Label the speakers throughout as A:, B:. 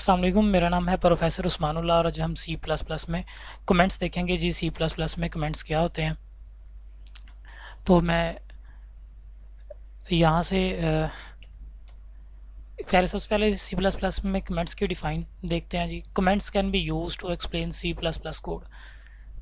A: अस्सलाम वालेकुम, मेरा नाम है प्रोफेसर उस्मानुल्लाह और आज हम सी प्लस प्लस में कमेंट्स देखेंगे जी। सी प्लस प्लस में कमेंट्स क्या होते हैं। तो मैं यहाँ से सबसे पहले सी प्लस प्लस में कमेंट्स की डिफाइन देखते हैं जी। Comments can be use to explain C plus plus code.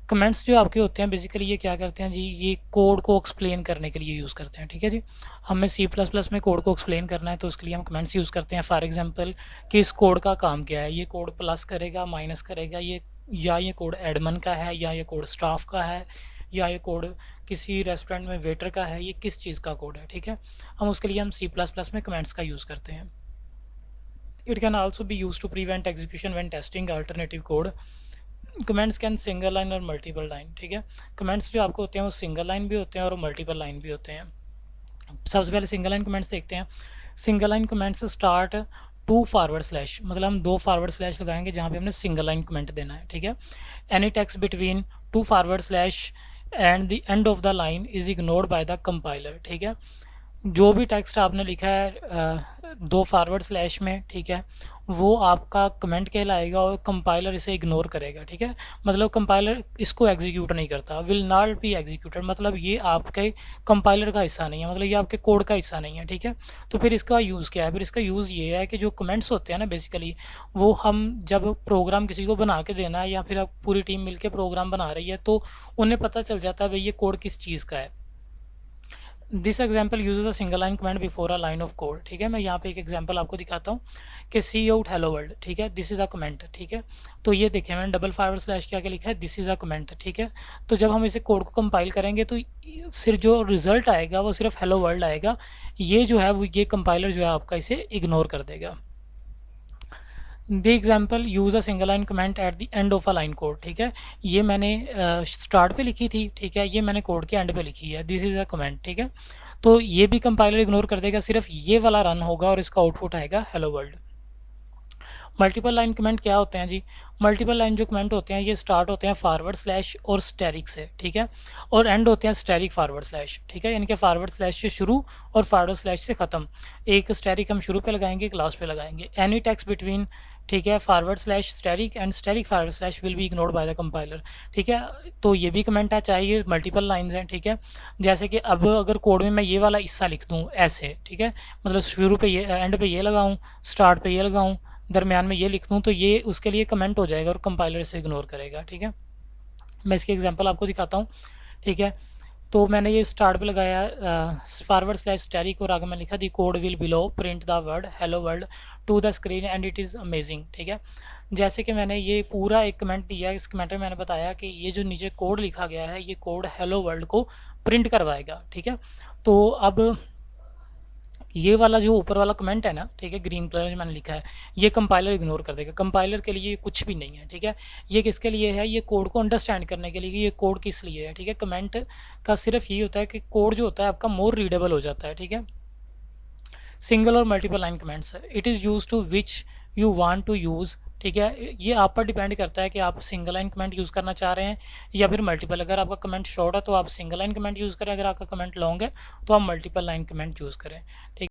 A: Comments जो आपके होते हैं बेसिकली ये क्या करते हैं जी, ये कोड को एक्सप्लेन करने के लिए यूज़ करते हैं। ठीक है जी, हमें सी प्लस प्लस में कोड को एक्सप्लेन करना है तो उसके लिए हम कमेंट्स यूज़ करते हैं। फॉर एग्जांपल कि इस कोड का काम क्या है, ये कोड प्लस करेगा, माइनस करेगा, ये कोड एडमन का है, या ये कोड स्टाफ का है, या ये कोड किसी रेस्टोरेंट में वेटर का है, ये किस चीज़ का कोड है। ठीक है, उसके लिए हम सी प्लस प्लस में कमेंट्स का यूज़ करते हैं। It can also be use to prevent execution when testing alternative code. Comments can single line और मल्टीपल लाइन। ठीक है, कमेंट्स जो आपको होते हैं वो सिंगल लाइन भी होते हैं और मल्टीपल लाइन भी होते हैं। सबसे पहले सिंगल लाइन कमेंट्स देखते हैं। Single line comments start to forward slash, मतलब हम 2 फॉरवर्ड स्लैश लगाएंगे जहाँ पे हमने सिंगल लाइन कमेंट देना है। ठीक है, any text between 2 forward slash and the end of the line is ignored by the compiler. ठीक है, जो भी टेक्स्ट आपने लिखा है 2 फॉरवर्ड स्लैश में, ठीक है, वो आपका कमेंट कहलाएगा और कंपाइलर इसे इग्नोर करेगा। ठीक है, मतलब कंपाइलर इसको एग्जीक्यूट नहीं करता। विल नॉट बी एग्जीक्यूटेड, मतलब ये आपके कंपाइलर का हिस्सा नहीं है, मतलब ये आपके कोड का हिस्सा नहीं है। ठीक है, तो फिर इसका यूज़ क्या है? फिर इसका यूज़ ये है कि जो कमेंट्स होते हैं ना बेसिकली, वो हम जब प्रोग्राम किसी को बना के देना है या फिर आप पूरी टीम मिलकर प्रोग्राम बना रही है तो उन्हें पता चल जाता है भाई ये कोड किस चीज़ का है। This example usage a single line comment before a line of code. ठीक है, मैं यहाँ पे एक एग्जाम्पल आपको दिखाता हूँ कि सी आउट हेलो वर्ल्ड। ठीक है, दिस इज अ कमेंट। ठीक है, तो ये देखिए मैंने डबल फॉरवर्ड स्लैश के आगे लिखा है दिस इज अ कमेंट। ठीक है, तो जब हम इसे कोड को कंपाइल करेंगे तो सिर्फ जो रिजल्ट आएगा वो सिर्फ हेलो वर्ल्ड आएगा। ये जो है वो ये कंपाइलर जो है आपका इसे इग्नोर कर देगा। The example use a single line comment at the end of a line code. ठीक है, ये मैंने स्टार्ट पे लिखी थी। ठीक है, ये मैंने कोड के एंड पे लिखी है, दिस इज अ कमेंट। ठीक है, तो ये भी कंपाइलर इग्नोर कर देगा, सिर्फ ये वाला रन होगा और इसका आउटपुट आएगा hello world. Multiple line comment क्या होते हैं जी? मल्टीपल लाइन जो कमेंट होते हैं ये स्टार्ट होते हैं फॉरवर्ड स्लैश और स्टेरिक से। ठीक है, और एंड होते हैं स्टेरिक फॉरवर्ड स्लैश। ठीक है, यानी कि फॉरवर्ड स्लैश से शुरू और फॉरवर्ड स्लैश से खत्म। एक स्टेरिक हम शुरू पे लगाएंगे, एक लास्ट पे लगाएंगे। एनी टेक्स्ट बिटवीन, ठीक है, forward slash asterisk and asterisk forward slash will be ignored by the compiler. ठीक है, तो ये भी कमेंट है, चाहे ये मल्टीपल लाइंस हैं। ठीक है, जैसे कि अब अगर कोड में मैं ये वाला हिस्सा लिख दूँ ऐसे, ठीक है, मतलब शुरू पे ये, एंड पे ये लगाऊँ, स्टार्ट पे ये लगाऊँ, दरमियान में ये लिख दूँ, तो ये उसके लिए कमेंट हो जाएगा और कंपाइलर इसे इग्नोर करेगा। ठीक है, मैं इसकी एग्जांपल आपको दिखाता हूँ। ठीक है, तो मैंने ये स्टार्ट पे लगाया फॉरवर्ड स्लैश स्टैरिक और आगे मैं लिखा the code will below print the word hello world to the screen and it is amazing. ठीक है, जैसे कि मैंने ये पूरा एक कमेंट दिया, इस कमेंट में मैंने बताया कि ये जो नीचे कोड लिखा गया है ये कोड हेलो वर्ल्ड को प्रिंट करवाएगा। ठीक है, तो अब ये वाला जो ऊपर वाला कमेंट है ना, ठीक है, ग्रीन कलर में मैंने लिखा है, ये कंपाइलर इग्नोर कर देगा। कंपाइलर के लिए ये कुछ भी नहीं है। ठीक है, ये किसके लिए है? ये कोड को अंडरस्टैंड करने के लिए कि ये कोड किस लिए है। ठीक है, कमेंट का सिर्फ यही होता है कि कोड जो होता है आपका मोर रीडेबल हो जाता है। ठीक है, सिंगल और multiple line comments, it is use to which you want to use. ठीक है, ये आप पर डिपेंड करता है कि आप सिंगल लाइन कमेंट यूज़ करना चाह रहे हैं या फिर मल्टीपल। अगर आपका कमेंट शॉर्ट है तो आप सिंगल लाइन कमेंट यूज़ करें, अगर आपका कमेंट लॉन्ग है तो आप मल्टीपल लाइन कमेंट यूज़ करें। ठीक